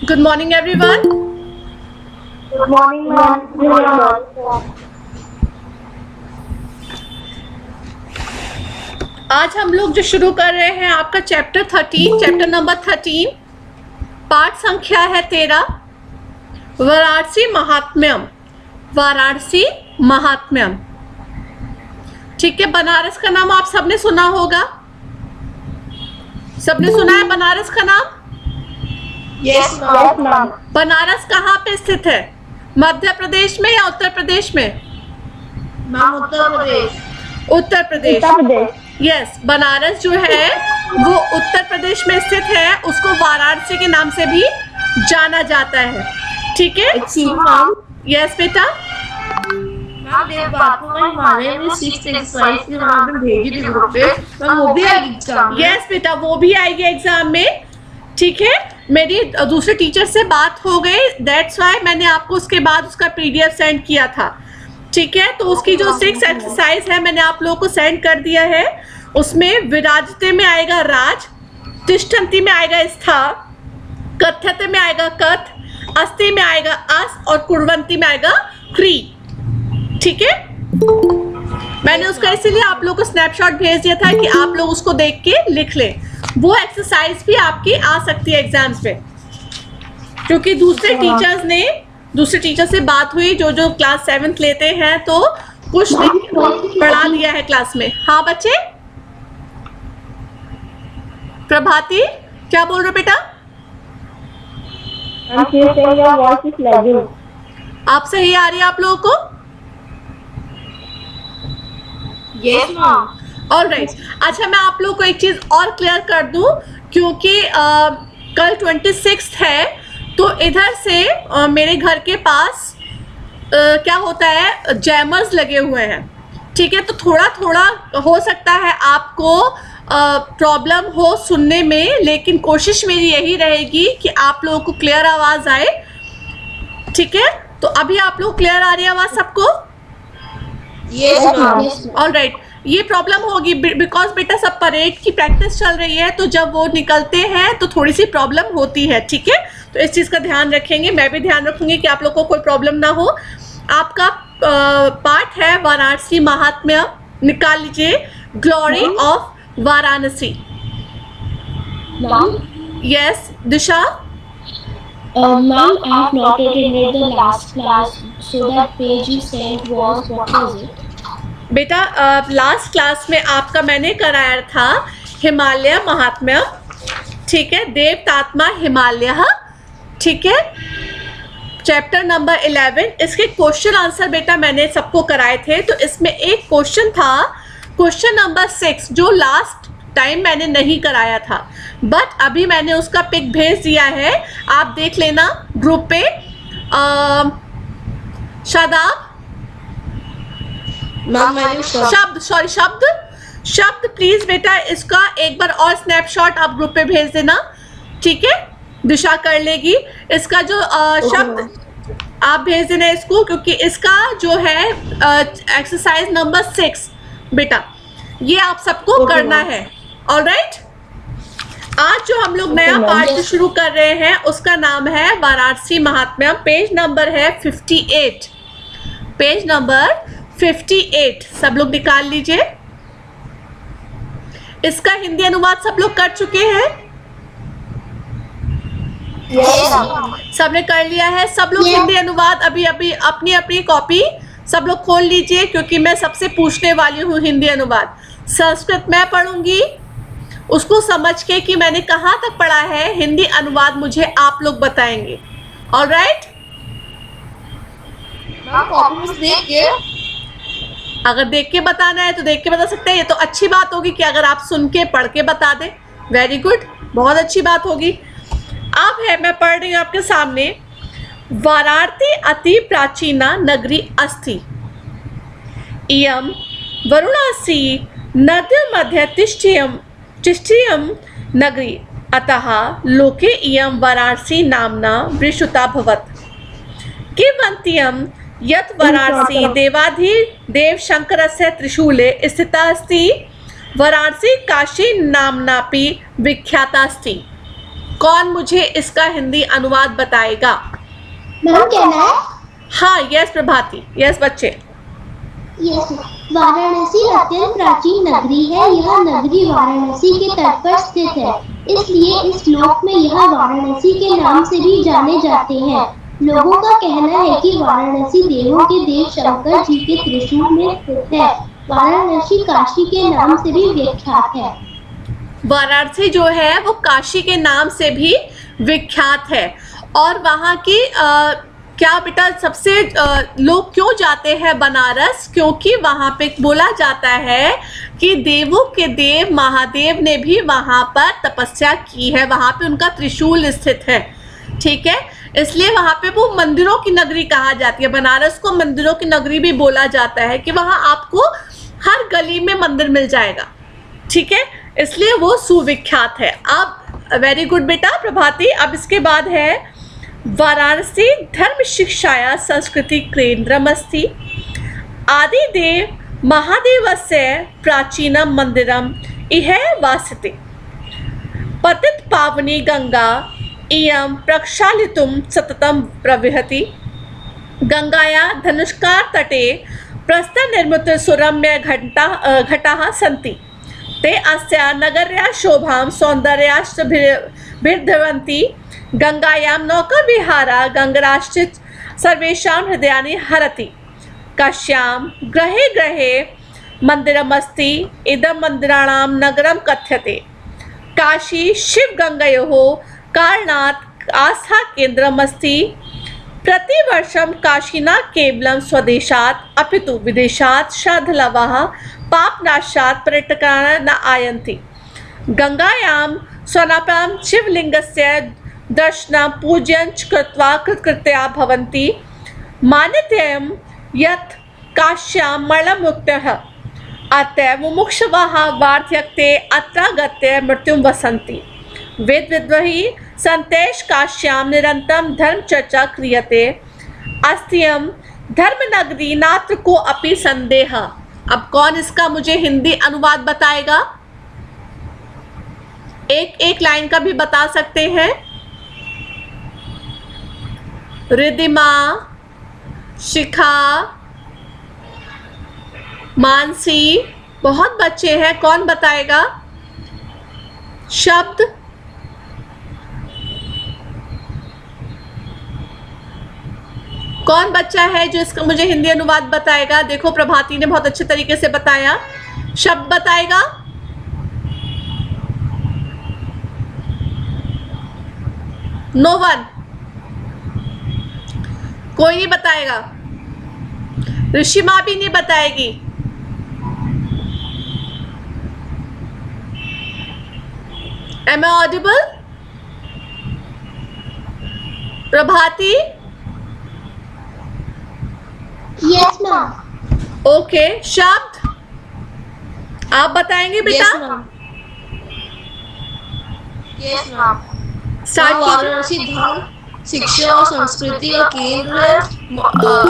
Good morning, everyone. Good morning, ma'am. आज हम लोग जो शुरू कर रहे हैं आपका चैप्टर नंबर 13, पाठ संख्या है 13, वाराणसी महात्म्यम। वाराणसी महात्म्यम, ठीक है। बनारस का नाम आप सबने सुना होगा, सबने सुना है बनारस का नाम? Yes, ma'am. बनारस कहाँ पे स्थित है? मध्य प्रदेश में या उत्तर प्रदेश में? Ma'am, उत्तर प्रदेश। उत्तर प्रदेश। यस, बनारस जो है वो उत्तर प्रदेश में स्थित है, उसको वाराणसी के नाम से भी जाना जाता है, ठीक है। यस बेटा, मैम एक बात को मैं हमारे में 6 एक्सरसाइज के नाम पे भेजी थी ग्रुप पे, मैम वो भी आएगी एग्जाम में। यस बेटा, वो भी आएगी एग्जाम में, ठीक है। मेरी दूसरे टीचर से बात हो गई, दैट्स वाई मैंने आपको उसके बाद उसका पीडीएफ सेंड किया था, ठीक है। तो उसकी जो 6 एक्सरसाइज है मैंने आप लोगों को सेंड कर दिया है। उसमें विराजते में आएगा राज, तिष्ठन्ति में आएगा स्था, कथ्यते में आएगा कथ, अस्ति में आएगा अस और कुर्वन्ति में आएगा क्री, ठीक है। मैंने उसका इसीलिए आप लोगों को स्नैपशॉट भेज दिया था कि आप लोग उसको देख के लिख लें। वो एक्सरसाइज भी आपकी आ सकती है एग्जाम्स में, क्योंकि दूसरे टीचर से बात हुई जो क्लास 7th लेते हैं, तो कुछ पढ़ा दिया है क्लास में। हाँ बच्चे, प्रभाती क्या बोल रहे हो बेटा? आप सही आ रही है आप लोगों को? Yes, ma'am. ऑलराइट। अच्छा, मैं आप लोगों को एक चीज और क्लियर कर दूं, क्योंकि कल 26 है, तो इधर से मेरे घर के पास क्या होता है, जैमर्स लगे हुए हैं, ठीक है। तो थोड़ा थोड़ा हो सकता है आपको प्रॉब्लम हो सुनने में, लेकिन कोशिश मेरी यही रहेगी कि आप लोगों को क्लियर आवाज आए, ठीक है। तो अभी आप लोग क्लियर आ रही है आवाज सबको? Yes, ma'am. ऑलराइट। ये प्रॉब्लम होगी बिकॉज बेटा सब परेड की प्रैक्टिस चल रही है, तो जब वो निकलते हैं तो थोड़ी सी प्रॉब्लम होती है, ठीक है। तो इस चीज़ का ध्यान रखेंगे, मैं भी ध्यान रखूंगी कि आप लोग को कोई प्रॉब्लम ना हो। आपका पाठ है वाराणसी महात्म्य, निकाल लीजिए glory of Varanasi. Ma'am, yes Disha, Ma'am, I have not attended the last class, so that page you sent was, what was it? बेटा लास्ट क्लास में आपका मैंने कराया था हिमालय महात्म्य, ठीक है, देवतात्मा हिमालय, ठीक है, चैप्टर नंबर 11। इसके क्वेश्चन आंसर बेटा मैंने सबको कराए थे। तो इसमें एक क्वेश्चन था, क्वेश्चन नंबर 6, जो लास्ट टाइम मैंने नहीं कराया था, बट अभी मैंने उसका पिक भेज दिया है, आप देख लेना ग्रुप पे। शादाब, शब्द प्लीज बेटा इसका एक बार और स्नैपशॉट आप ग्रुप पे भेज देना, ठीक है। दिशा कर लेगी इसका जो शब्द आप भेज देना इसको, क्योंकि इसका जो है एक्सरसाइज नंबर 6 बेटा ये आप सबको करना है। ऑलराइट, आज जो हम लोग नया पार्ट शुरू कर रहे हैं उसका नाम है वाराणसी महात्म्य। पेज नंबर है 58, पेज नंबर 58 सब लोग निकाल लीजिए। इसका हिंदी अनुवाद सब लोग कर चुके हैं? सबने कर लिया है? सब लोग हिंदी अनुवाद अभी अभी अपनी अपनी कॉपी सब लोग खोल लीजिए, क्योंकि मैं सबसे पूछने वाली हूँ हिंदी अनुवाद। संस्कृत मैं पढ़ूंगी, उसको समझ के कि मैंने कहाँ तक पढ़ा है, हिंदी अनुवाद मुझे आप लोग बताएंगे। ऑलराइट, अगर देख के बताना है तो देख के बता सकते हैं, ये तो अच्छी बात होगी कि अगर आप सुन के पढ़ के बता दें, वेरी गुड, बहुत अच्छी बात होगी। अब है, मैं पढ़ रही हूँ आपके सामने, वाराणसी अति प्राचीना नगरी अस्ति, इयं वरुणासी नद्य मध्य तिष्ठियं नगरी, अतः लोके इयं वाराणसी नाम्ना विश्रुता किंवन्त्यं यत् वाराणसी देवाधिदेव शंकरस्य त्रिशूले स्थिता अस्ति, वाराणसी काशी नाम्नापि विख्याता अस्ति। कौन मुझे इसका हिंदी अनुवाद बताएगा? मैम कहना है? हाँ, यस प्रभाती, यस बच्चे। यस। वाराणसी अत्यंत प्राचीन नगरी है। यह नगरी वाराणसी के तट पर स्थित है, इसलिए इस श्लोक में यह वाराणसी के नाम से भी जाने जाते हैं। लोगों का कहना है कि वाराणसी देवों के देव शंकर जी के त्रिशूल में स्थित है। वाराणसी काशी के नाम से भी विख्यात है। वाराणसी जो है वो काशी के नाम से भी विख्यात है। और वहाँ की क्या बेटा सबसे लोग क्यों जाते हैं बनारस? क्योंकि वहाँ पे बोला जाता है कि देवों के देव महादेव ने भी वहाँ पर तपस्या की है, वहाँ पे उनका त्रिशूल स्थित है। ठीक है, इसलिए वहाँ पे वो मंदिरों की नगरी कहा जाती है। बनारस को मंदिरों की नगरी भी बोला जाता है कि वहाँ आपको हर गली में मंदिर मिल जाएगा। ठीक है, इसलिए वो सुविख्यात है। अब वेरी गुड बेटा प्रभाती। अब इसके बाद है वाराणसी धर्म शिक्षाया संस्कृति केन्द्रमस्ति। आदिदेव महादेवस्य प्राचीनम मंदिरम इह वासते। पतित पावनी गंगा इयं प्रक्षालितुं सततं प्रवहति। गंगाया धनुष्कार तटे प्रस्तरनिर्मित सुरम्य घटाः सन्ति। ते अस्या नगर्या शोभां सौन्दर्याश्च भिर्धवन्ति। गंगायां नौकाविहारा गंगराश्च सर्वेषां हृदयानि हरति। काश्यां ग्रहे ग्रहे मन्दिरमस्ति। इदं मन्दिराणां नगरं कथ्यते। काशी शिवगंगयोः कारणात् आस्था केन्द्रमस्ति। प्रतिवर्षं काशी न केवलं स्वदेशात् अपितु विदेशात् श्रद्धालवः पापनाशात् पर्यटकाः न आयन्ति। गंगायां स्वनापं शिवलिंगस्य दर्शनं पूजनं च कृत्वा कृतकृत्या भवन्ति। मान्यतेयं यत् काश्यां मलमुक्तः अतः मुमुक्षवः वार्धक्ये अत्रागत्य मृत्युं वसन्ति। वेदविद्वैः सन्तेष काश्यां निरन्तरं धर्मचर्चा क्रियते। अस्त्यं धर्मनगरी नात्र को अपि संदेह। अब कौन इसका मुझे हिंदी अनुवाद बताएगा? एक एक लाइन का भी बता सकते हैं। रिद्धिमा, शिखा, मानसी, बहुत बच्चे हैं, कौन बताएगा? शब्द कौन बच्चा है जो इसका मुझे हिंदी अनुवाद बताएगा? देखो प्रभाती ने बहुत अच्छे तरीके से बताया। शब्द बताएगा? नो वन, कोई नहीं बताएगा। ऋषिमा भी नहीं बताएगी। Am I audible? Prabhati? Yes ma'am. Okay, शब्द आप बताएंगे बेटा? Yes ma'am. स्टार्ट कीजिए। वाराणसी धर्म शिक्षा और संस्कृति का केंद्र है।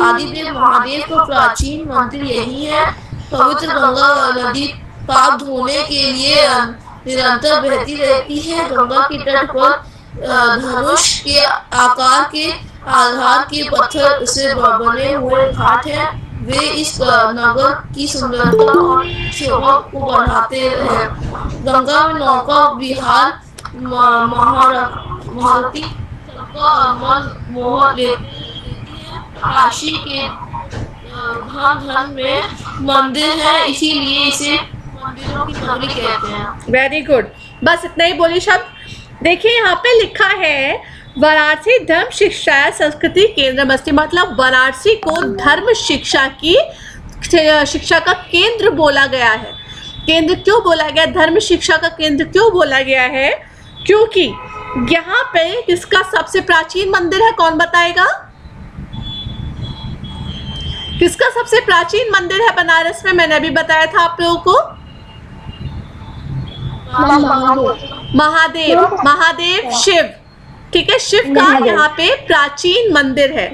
आदिदेव महादेव का प्राचीन मंदिर यही है। पवित्र गंगा नदी पाप धोने के लिए निरंतर बहती रहती है। गंगा के तट पर धनुष के आकार के आधार के पत्थर से बने हुए घाट हैं। वे इस नगर की सुंदरता और शोभा को बढ़ाते हैं। गंगा में नौका विहार महारथी सबका मन मोह लेती है। काशी के धन में मंदिर है, इसीलिए इसे मंदिरों की नगरी कहते हैं। वेरी गुड, बस इतना ही बोली शब्द। देखिए यहाँ पे लिखा है वाराणसी धर्म शिक्षा संस्कृति केंद्रमस्ति, मतलब वाराणसी को धर्म शिक्षा की शिक्षा का केंद्र बोला गया है। केंद्र क्यों बोला गया? धर्म शिक्षा का केंद्र क्यों बोला गया है? क्योंकि यहाँ पे किसका सबसे प्राचीन मंदिर है? कौन बताएगा? किसका सबसे प्राचीन मंदिर है बनारस में? मैंने अभी बताया था आप लोगों को। महादेव, महादेव शिव। ठीक है, शिव का यहाँ पे प्राचीन मंदिर है।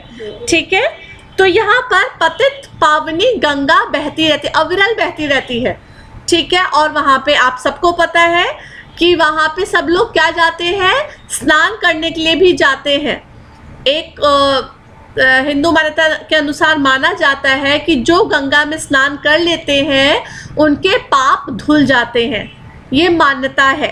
ठीक है, तो यहाँ पर पतित पावनी गंगा बहती रहती, अविरल बहती रहती है। ठीक है, और वहाँ पे आप सबको पता है कि वहाँ पे सब लोग क्या जाते हैं, स्नान करने के लिए भी जाते हैं। एक हिंदू मान्यता के अनुसार माना जाता है कि जो गंगा में स्नान कर लेते हैं उनके पाप धुल जाते हैं। ये मान्यता है,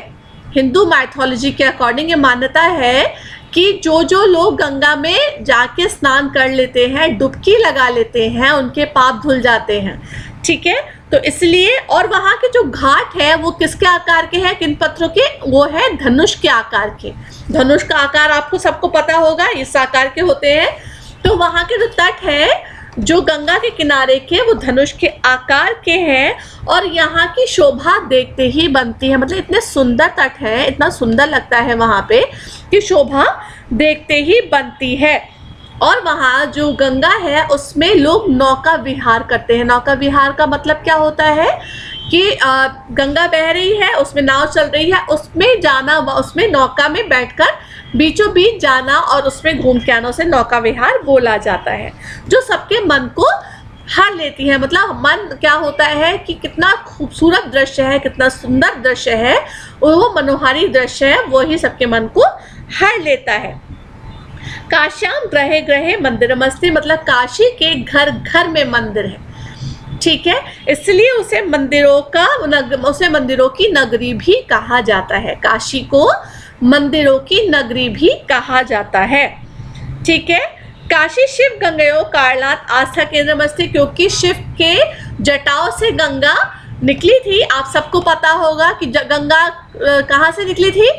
हिंदू माइथोलॉजी के अकॉर्डिंग ये मान्यता है कि जो लोग गंगा में जाके स्नान कर लेते हैं, डुबकी लगा लेते हैं, उनके पाप धुल जाते हैं। ठीक है, तो इसलिए, और वहाँ के जो घाट है वो किसके आकार के हैं, किन पत्थरों के, वो है धनुष के आकार के। धनुष का आकार आपको सबको पता होगा, इस आकार के होते हैं। तो वहाँ के जो तट है जो गंगा के किनारे के, वो धनुष के आकार के हैं और यहाँ की शोभा देखते ही बनती है। मतलब इतने सुंदर तट है, इतना सुंदर लगता है वहाँ पे कि शोभा देखते ही बनती है। और वहाँ जो गंगा है उसमें लोग नौका विहार करते हैं। नौका विहार का मतलब क्या होता है कि गंगा बह रही है, उसमें नाव चल रही है, उसमें जाना, उसमें नौका में बैठकर बीचों बीच जाना और उसमें घूम के आना, उसे नौका विहार बोला जाता है, जो सबके मन को हर लेती है। मतलब मन क्या होता है कि कितना खूबसूरत दृश्य है, कितना सुंदर दृश्य है, और वो मनोहारी दृश्य है, वो ही सबके मन को हर लेता है। काश्याम ग्रहे ग्रहे मंदिरमस्ति, मतलब काशी के घर घर में मंदिर है। ठीक है, इसलिए उसे मंदिरों की नगरी भी कहा जाता है। काशी को मंदिरों की नगरी भी कहा जाता है। ठीक है, काशी शिव गंगयो कारलात आस्था केंद्रमस्ति, क्योंकि शिव के जटाओं से गंगा निकली थी। आप सबको पता होगा कि गंगा कहाँ से निकली थी।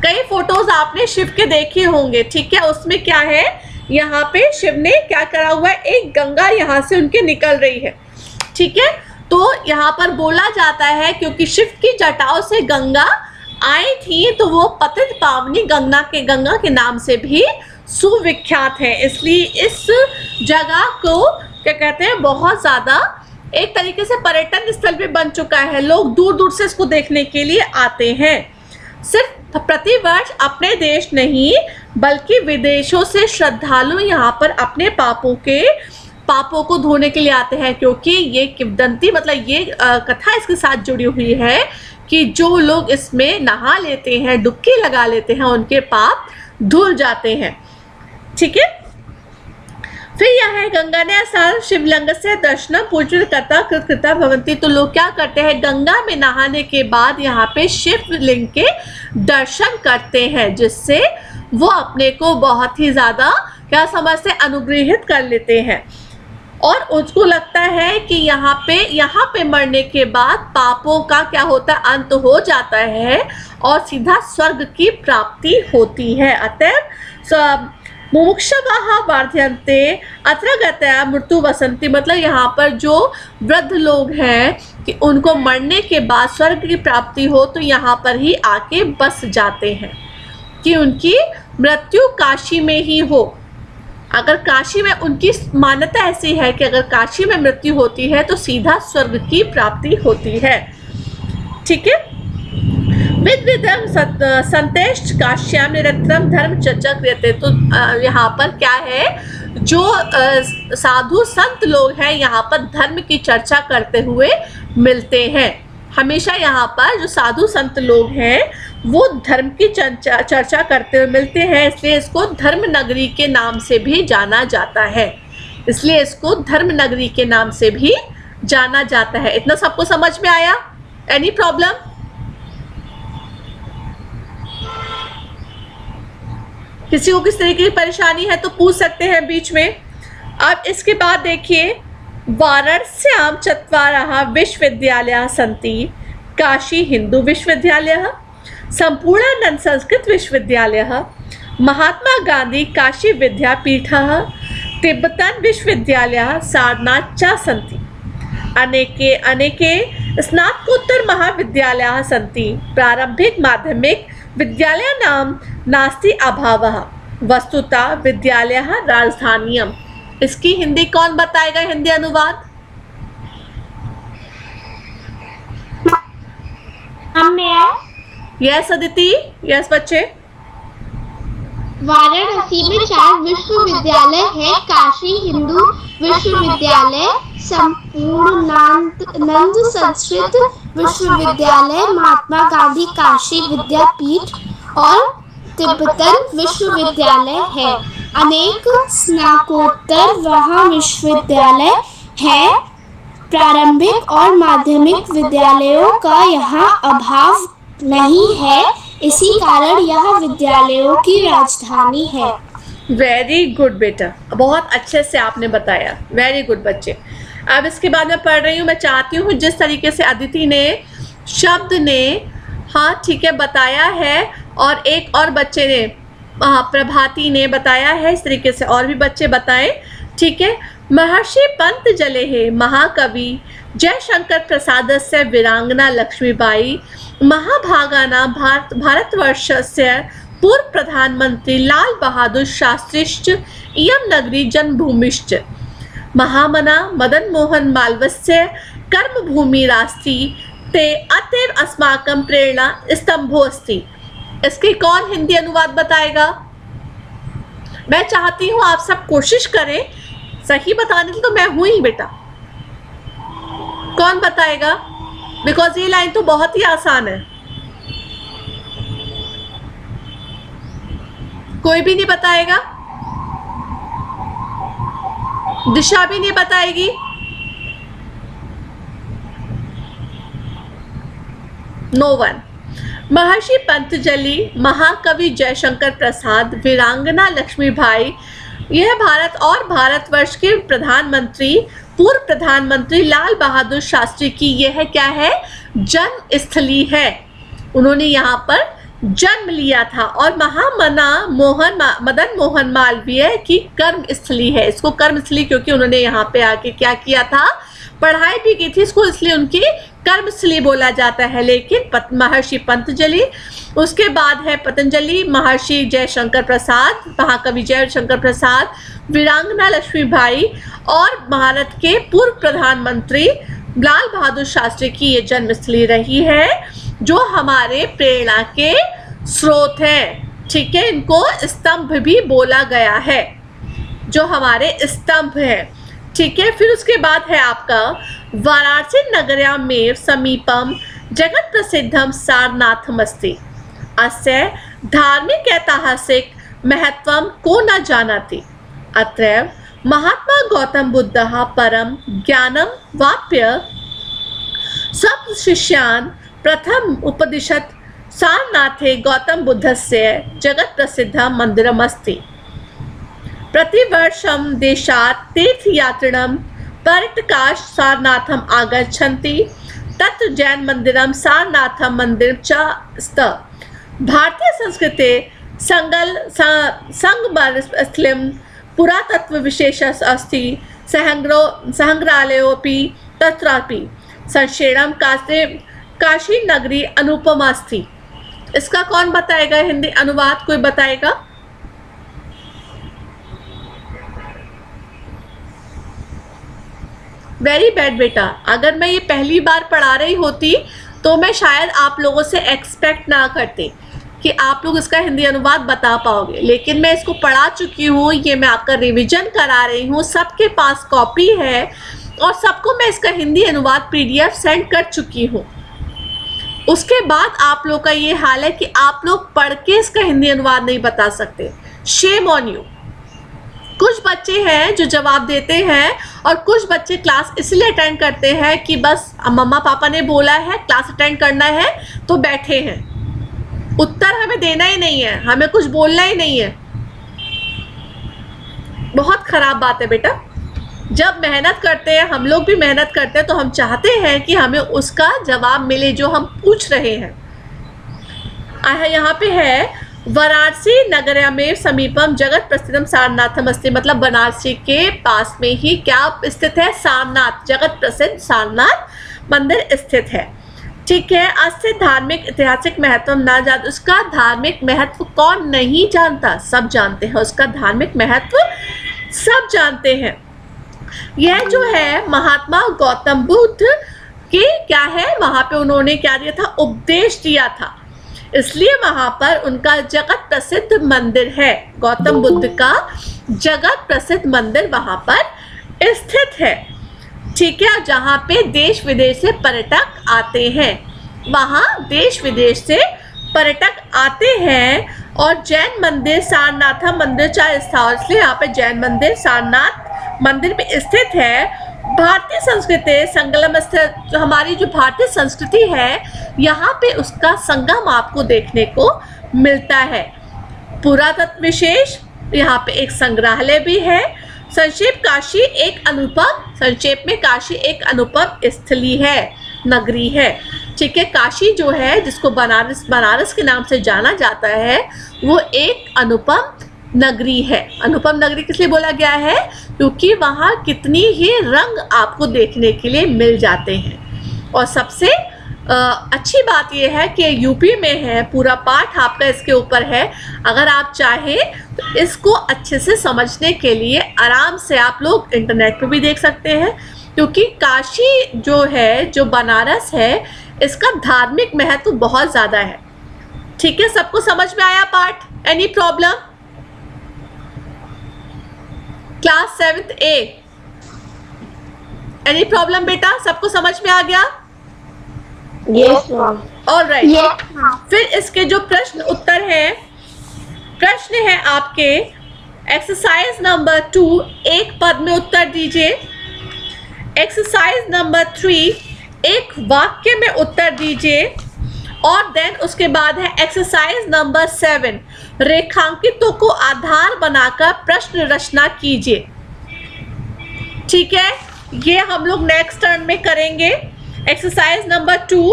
कई फोटोज आपने शिव के देखे होंगे। ठीक है, उसमें क्या है, यहाँ पे शिव ने क्या करा हुआ है, एक गंगा यहाँ से उनके निकल रही है। ठीक है, तो यहाँ पर बोला जाता है क्योंकि शिव की जटाओं से गंगा आई थी, तो वो पतित पावनी गंगा के नाम से भी सुविख्यात है। इसलिए इस जगह को क्या कहते हैं, बहुत ज़्यादा एक तरीके से पर्यटन स्थल पे बन चुका है। लोग दूर दूर से इसको देखने के लिए आते हैं। सिर्फ प्रतिवर्ष अपने देश नहीं बल्कि विदेशों से श्रद्धालु यहाँ पर अपने पापों को धोने के लिए आते हैं, क्योंकि ये किंवदंती, मतलब ये कथा इसके साथ जुड़ी हुई है कि जो लोग इसमें नहा लेते हैं, डुबकी लगा लेते हैं, उनके पाप धुल जाते हैं। ठीक है, फिर यह है गंगा ने आसार शिवलिंग से दर्शनम पूजन करता कृतकृता भवंती। तो लोग क्या करते हैं, गंगा में नहाने के बाद यहाँ पे शिवलिंग के दर्शन करते हैं, जिससे वो अपने को बहुत ही ज़्यादा क्या समझते, अनुग्रहित कर लेते हैं। और उसको लगता है कि यहाँ पे मरने के बाद पापों का क्या होता है, अंत हो जाता है और सीधा स्वर्ग की प्राप्ति होती है। अतः मुमुक्षवः वर्धन्ते अत्र गत्वा मृत्यु वसन्ति, मतलब यहाँ पर जो वृद्ध लोग हैं कि उनको मरने के बाद स्वर्ग की प्राप्ति हो तो यहाँ पर ही आके बस जाते हैं, कि उनकी मृत्यु काशी में ही हो। अगर काशी में, उनकी मान्यता ऐसी है कि अगर काशी में मृत्यु होती है तो सीधा स्वर्ग की प्राप्ति होती है। ठीक है, विद्विदम संतेष्ट काश्याम निरंतरम धर्म चर्चा क्रियते। तो यहाँ पर क्या है, जो साधु संत लोग हैं यहाँ पर धर्म की चर्चा करते हुए मिलते हैं। हमेशा यहाँ पर जो साधु संत लोग हैं वो धर्म की चर्चा करते हुए मिलते हैं, इसलिए इसको धर्म नगरी के नाम से भी जाना जाता है। इसलिए इसको धर्म नगरी के नाम से भी जाना जाता है। इतना सबको समझ में आया? Any problem? किसी को किस तरीके की परेशानी है तो पूछ सकते हैं बीच में। अब इसके बाद देखिए, वाराणस्याम चत्वारः विश्वविद्यालयाः सन्ति, काशी हिंदू विश्वविद्यालयः, संपूर्णानंद संस्कृत विश्वविद्यालयः, महात्मा गांधी काशी विद्यापीठः, तिब्बतन विश्वविद्यालयः, सारनाथ च सन्ति, अनेके स्नातकोत्तर महाविद्यालयाः सन्ति, प्रारंभिक माध्यमिक विद्यालयानां नास्ति अभावः, वस्तुतः विद्यालयः राजधानियम्। इसकी हिंदी कौन बताएगा, हिंदी अनुवाद? यस अदिति, यस बच्चे। वाराणसी में 4 विश्वविद्यालय है, काशी हिंदू विश्वविद्यालय, संपूर्णानंद संस्कृत विश्वविद्यालय, महात्मा गांधी काशी विद्यापीठ और तिब्बतन विश्वविद्यालय है। अनेक स्नातकोत्तर महाविद्यालय हैं। प्रारंभिक और माध्यमिक विद्यालयों का यहाँ अभाव नहीं है, इसी कारण यह विद्यालयों की राजधानी है। वेरी गुड बेटा, बहुत अच्छे से आपने बताया, वेरी गुड बच्चे। अब इसके बाद मैं पढ़ रही हूँ। मैं चाहती हूँ जिस तरीके से अदिति ने शब्द ने हाँ ठीक है बताया है, और एक और बच्चे ने प्रभाती ने बताया है, इस तरीके से और भी बच्चे बताएं, ठीक है। महर्षि पंत जले है महाकवि जयशंकर प्रसादस्य वीरांगना लक्ष्मीबाई महाभागाना भारतवर्षस्य पूर्व प्रधानमंत्री लाल बहादुर शास्त्रिश्च इयं नगरी जन्मभूमिश्च महामना मदन मोहन मालवस्य कर्मभूमिरास्ति ते अतएव अस्माकं प्रेरणा स्तंभो अस्ति। इसके कौन हिंदी अनुवाद बताएगा? मैं चाहती हूँ आप सब कोशिश करें सही बताने की, तो मैं हूं ही बेटा। कौन बताएगा? बिकॉज ये लाइन तो बहुत ही आसान है। कोई भी नहीं बताएगा? दिशा भी नहीं बताएगी? No one. महर्षि पंतजलि, महाकवि जयशंकर प्रसाद, वीरांगना लक्ष्मीबाई, यह भारत और भारतवर्ष के प्रधानमंत्री पूर्व प्रधानमंत्री लाल बहादुर शास्त्री की यह क्या है? जन्म स्थली है। उन्होंने यहाँ पर जन्म लिया था। और महामना मदन मोहन मालवीय की कर्म स्थली है। इसको कर्म स्थली क्योंकि उन्होंने यहाँ पे आके क्या किया था? पढ़ाई भी की थी इसको, इसलिए उनकी कर्मस्थली बोला जाता है। लेकिन महर्षि पंतजलि, उसके बाद है पतंजलि, महर्षि जयशंकर प्रसाद, महाकवि जयशंकर प्रसाद, वीरांगना लक्ष्मीबाई और भारत के पूर्व प्रधानमंत्री लाल बहादुर शास्त्री की ये जन्मस्थली रही है, जो हमारे प्रेरणा के स्रोत हैं। ठीक है, इनको स्तंभ भी बोला गया है, जो हमारे स्तंभ है। ठीक है, फिर उसके बाद है आपका वाराणसी नगर्यां में समीपम जगत प्रसिद्धम सारनाथम अस्ति। अस्य धार्मिक ऐतिहासिक महत्वम को न जानाति। अत्रैव महात्मा गौतम बुद्धः परम ज्ञानम वाप्य सब शिष्यान् प्रथम उपदिशत सारनाथे गौतम बुद्धस्य जगत प्रसिद्धं मंदिरम् अस्ति। प्रतिवर्षं देशात् तीर्थयात्रिणं पर्यटकाः सारनाथम् आगच्छन्ति। तत्र जैन मंदिरं सारनाथं मंदिरं च स्त। भारतीय संस्कृते संगमस्थलीं पुरातत्व विशेषः अस्ति। संग्रहालयोऽपि तत्रापि संक्षेणं काशी नगरी अनुपमा अस्ति। इसका कौन बताएगा हिंदी अनुवाद? कोई बताएगा? वेरी बैड बेटा, अगर मैं ये पहली बार पढ़ा रही होती तो मैं शायद आप लोगों से एक्सपेक्ट ना करती कि आप लोग इसका हिंदी अनुवाद बता पाओगे, लेकिन मैं इसको पढ़ा चुकी हूँ। ये मैं आपका रिवीजन करा रही हूँ, सबके पास कॉपी है और सबको मैं इसका हिंदी अनुवाद PDF सेंड कर चुकी हूँ। उसके बाद आप लोग का ये हाल है कि आप लोग पढ़ के इसका हिंदी अनुवाद नहीं बता सकते। Shame on you. कुछ बच्चे हैं जो जवाब देते हैं और कुछ बच्चे क्लास इसलिए अटेंड करते हैं कि बस मम्मा पापा ने बोला है क्लास अटेंड करना है तो बैठे हैं, उत्तर हमें देना ही नहीं है, हमें कुछ बोलना ही नहीं है। बहुत खराब बात है बेटा। जब मेहनत करते हैं, हम लोग भी मेहनत करते हैं, तो हम चाहते हैं कि हमें उसका जवाब मिले जो हम पूछ रहे हैं। यहाँ पे है वाराणसी नगर्यां में समीपम जगत प्रसिद्धम सारनाथम अस्ति, मतलब बनारसी के पास में ही क्या स्थित है? सारनाथ, जगत प्रसिद्ध सारनाथ मंदिर स्थित है। ठीक है, अस्य धार्मिक ऐतिहासिक महत्व ना जान। उसका धार्मिक महत्व कौन नहीं जानता? सब जानते हैं उसका धार्मिक महत्व, सब जानते हैं। यह जो है महात्मा गौतम बुद्ध की क्या है, वहां पे उन्होंने क्या दिया था? उपदेश दिया था, इसलिए वहां पर उनका जगत प्रसिद्ध मंदिर है। गौतम बुद्ध का जगत प्रसिद्ध मंदिर वहां पर स्थित है। ठीक है, जहाँ पे देश विदेश से पर्यटक आते हैं, वहाँ देश विदेश से पर्यटक आते हैं। और जैन मंदिर सारनाथ मंदिर 4 स्थान, इसलिए यहाँ पे जैन मंदिर सारनाथ मंदिर में स्थित है। भारतीय संस्कृति संगम स्थित, जो हमारी जो भारतीय संस्कृति है, यहाँ पे उसका संगम आपको देखने को मिलता है। पुरातत्व विशेष, यहाँ पे एक संग्रहालय भी है। संक्षेप में काशी एक अनुपम स्थली है, नगरी है। ठीक है, काशी जो है, जिसको बनारस के नाम से जाना जाता है, वो एक अनुपम नगरी है। अनुपम नगरी किस लिए बोला गया है? क्योंकि वहाँ कितनी ही रंग आपको देखने के लिए मिल जाते हैं। और सबसे अच्छी बात यह है कि यूपी में है, पूरा पाठ आपका इसके ऊपर है। अगर आप चाहें तो इसको अच्छे से समझने के लिए आराम से आप लोग इंटरनेट पे भी देख सकते हैं, क्योंकि काशी जो है, जो बनारस है, इसका धार्मिक महत्व बहुत ज़्यादा है। ठीक है, सबको समझ में आया पाठ? Any problem? Class 7th A, any problem बेटा? सबको समझ में आ गया? Yes ma'am. ऑलराइट, फिर इसके जो प्रश्न उत्तर हैं, प्रश्न है आपके एक्सरसाइज नंबर 2, एक पद में उत्तर दीजिए। एक्सरसाइज नंबर 3, एक वाक्य में उत्तर दीजिए। और देन उसके बाद है एक्सरसाइज नंबर 7, रेखांकितों को आधार बनाकर प्रश्न रचना कीजिए। ठीक है, ये हम लोग नेक्स्ट टर्न में करेंगे। Exercise number 2,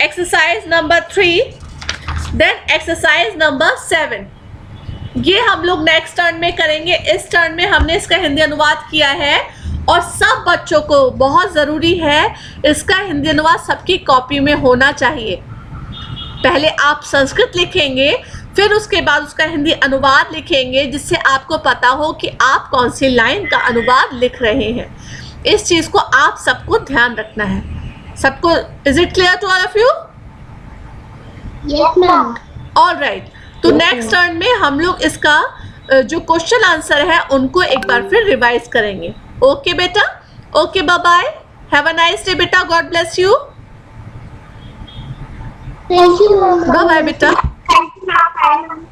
exercise number 3, then exercise number 7, ये हम लोग नेक्स्ट टर्न में करेंगे। इस टर्न में हमने इसका हिंदी अनुवाद किया है, और सब बच्चों को बहुत ज़रूरी है, इसका हिंदी अनुवाद सबकी कॉपी में होना चाहिए। पहले आप संस्कृत लिखेंगे, फिर उसके बाद उसका हिंदी अनुवाद लिखेंगे, जिससे आपको पता हो कि आप कौन सी लाइन का अनुवाद लिख रहे हैं। इस चीज़ को आप सबको ध्यान रखना है। सबको, is it clear to all of you? Yes ma'am. Alright, तो नेक्स्ट टर्न में हम लोग इसका जो क्वेश्चन आंसर है उनको एक बार फिर रिवाइज करेंगे। ओके बेटा, okay, bye bye, have a nice day बेटा, God bless you, thank you ma'am. Bye bye बेटा। Thank you ma'am.